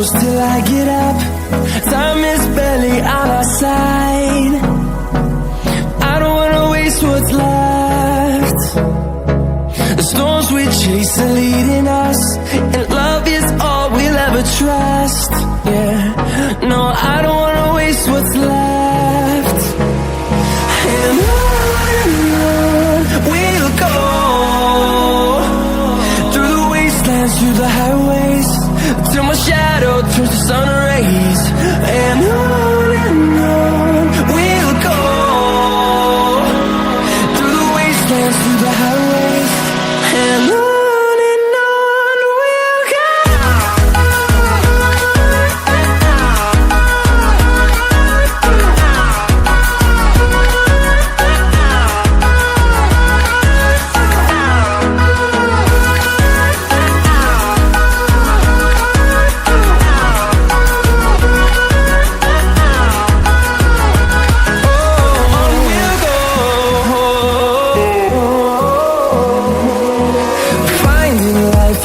close till I get up. Time is barely on our side. I don't wanna waste what's left. The storms we chase are leading us, and love is all we'll ever trust. Yeah, no, I don't wanna waste what's left. And on we'll go, through the wastelands, through the highways, till my shadow turns to sun rays. And on we'll go, through the wastelands, through the highways, and on we'll go.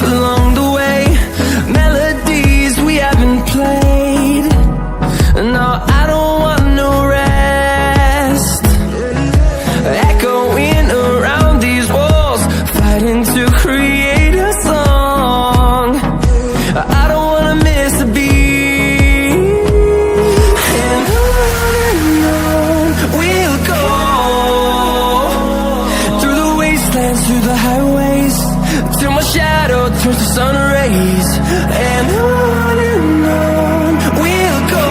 Along the way, melodies we haven't played. No, I don't want no rest. Echoing around these walls, fighting to create a song. I don't wanna miss a beat. And on we'll go, through the wastelands, through the highways, till my shadow turns to sun rays. And on we'll go,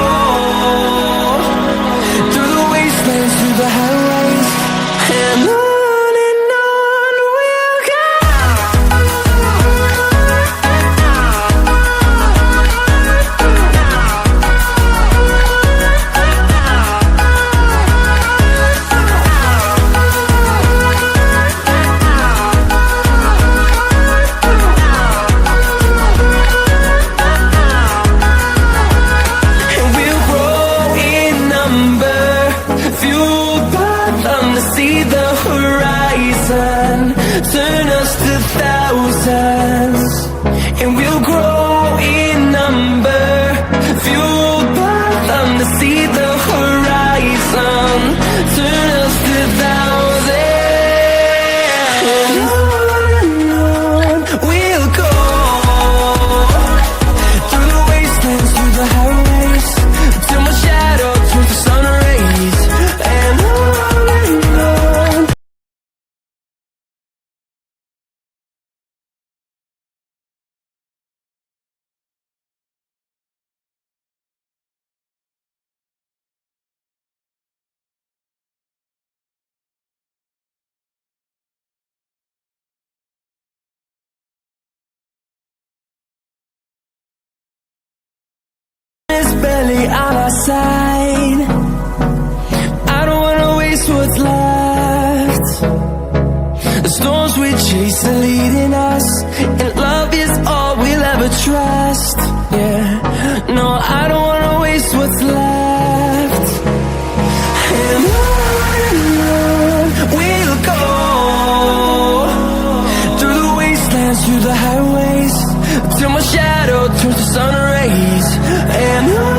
through the wastelands, through the highways, and on we'll go. See the horizon, turn us to thousands, and we'll grow in number. Fueled by them to see the horizon, turn us to thousands. And on we'll go, through the wastelands, through the highways, till my shadow turns to sun rays. And on is barely on our side. I don't wanna waste what's left. The storms we chase are leading us, and love is all we'll ever trust. Yeah, no, I don't wanna waste what's left. And on we'll go, through the wastelands, through the highways, till my shadow turns to sun rays. And on